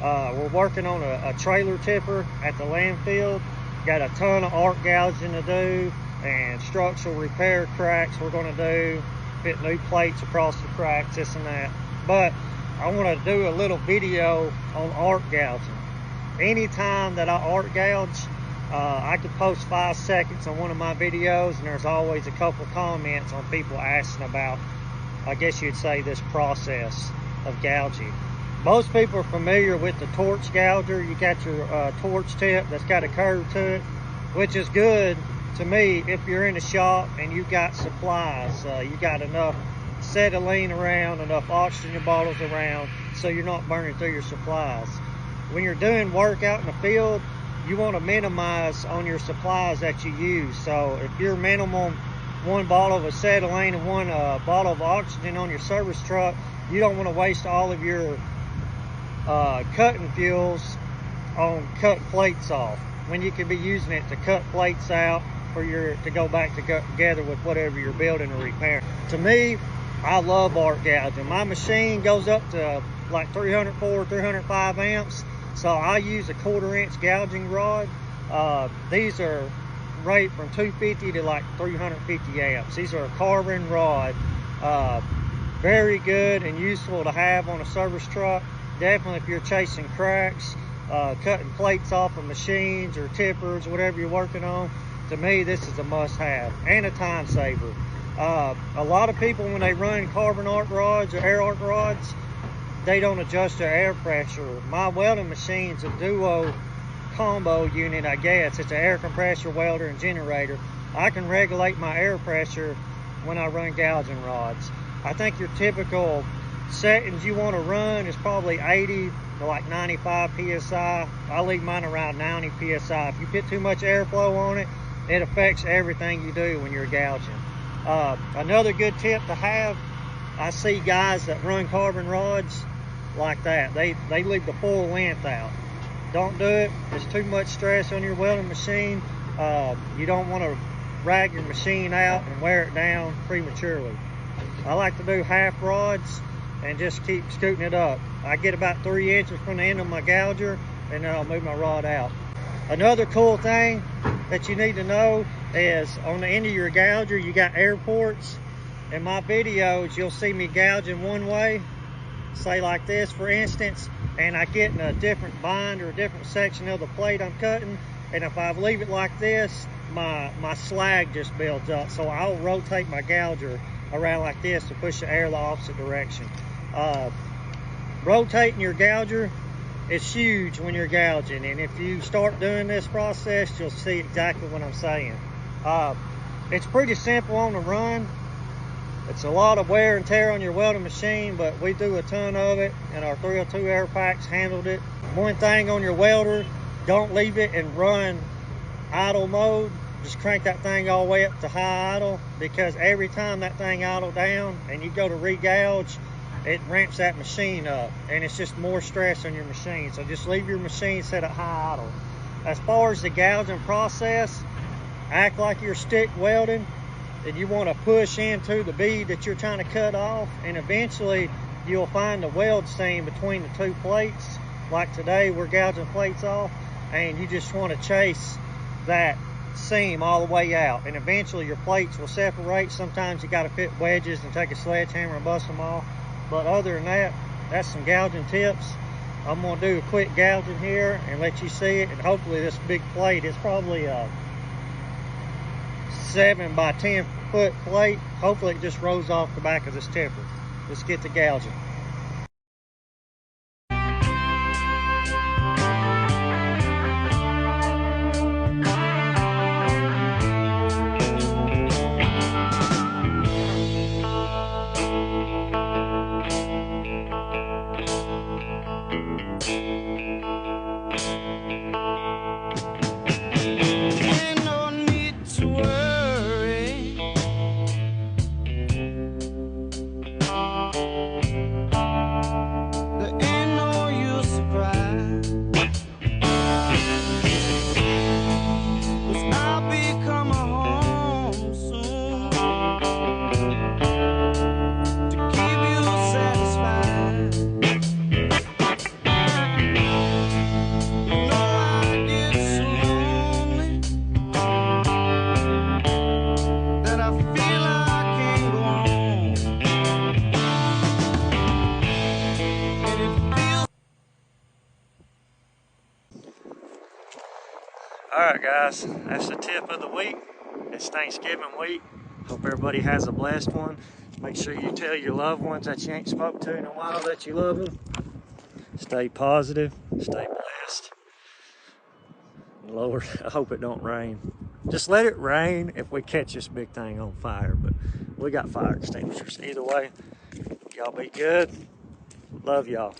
We're working on a trailer tipper at the landfill. Got a ton of arc gouging to do and structural repair cracks we're going to do, fit new plates across the cracks, this and that. But I want to do a little video on arc gouging. Anytime that I arc gouge, I could post 5 seconds on one of my videos, and there's always a couple comments on people asking about, I guess you'd say, this process of gouging. Most people are familiar with the torch gouger. You got your torch tip that's got a curve to it, which is good to me if you're in a shop and you got supplies. You got enough acetylene around, enough oxygen bottles around, so you're not burning through your supplies. When you're doing work out in the field, you want to minimize on your supplies that you use. So if you're minimum 1 bottle of acetylene and 1 bottle of oxygen on your service truck, you don't want to waste all of your cutting fuels on cutting plates off, when you can be using it to cut plates out for to go back together with whatever you're building or repairing. To me, I love arc gouging. My machine goes up to like 304, 305 amps, so I use a 1/4 inch gouging rod. These are rate from 250 to like 350 amps. These are a carbon rod. Very good and useful to have on a service truck. Definitely if you're chasing cracks, cutting plates off of machines or tippers, whatever you're working on. To me, this is a must-have and a time saver. A lot of people, when they run carbon arc rods or air arc rods, they don't adjust their air pressure. My welding machine's a duo combo unit, I guess. It's an air compressor, welder, and generator. I can regulate my air pressure when I run gouging rods. I think your typical settings you want to run is probably 80 to like 95 psi. I leave mine around 90 psi. If you put too much airflow on it, it affects everything you do when you're gouging. Another good tip to have, I see guys that run carbon rods like that. They leave the full length out. Don't do it. It's too much stress on your welding machine. You don't want to rag your machine out and wear it down prematurely. I like to do half rods and just keep scooting it up. I get about 3 inches from the end of my gouger, and then I'll move my rod out. Another cool thing that you need to know is on the end of your gouger, you got air ports. In my videos, you'll see me gouging one way, say like this, for instance, and I get in a different bind or a different section of the plate I'm cutting, and if I leave it like this, my slag just builds up. So I'll rotate my gouger around like this to push the air the opposite direction. Rotating your gouger is huge when you're gouging, and if you start doing this process, you'll see exactly what I'm saying. It's pretty simple on the run. It's a lot of wear and tear on your welding machine, but we do a ton of it, and our 302 air packs handled it. One thing on your welder, don't leave it in run idle mode. Just crank that thing all the way up to high idle, because every time that thing idle down and you go to re-gouge, it ramps that machine up, and it's just more stress on your machine. So just leave your machine set at high idle. As far as the gouging process, act like you're stick welding, and you want to push into the bead that you're trying to cut off, and eventually you'll find the weld seam between the 2 plates. Like today, we're gouging plates off, and you just want to chase that seam all the way out, and eventually your plates will separate. Sometimes you got to fit wedges and take a sledgehammer and bust them off, but other than that, that's some gouging tips. I'm going to do a quick gouging here and let you see it, and hopefully this big plate is probably a 7 by 10 foot plate. Hopefully it just rolls off the back of this tipper. Let's get to gouging. right, guys, that's the tip of the week. It's Thanksgiving week. Hope everybody has a blessed one. Make sure you tell your loved ones that you ain't spoke to in a while that you love them. Stay positive, stay blessed. Lord, I hope it don't rain. Just let it rain if we catch this big thing on fire, but we got fire extinguishers. Either way, y'all be good. Love y'all.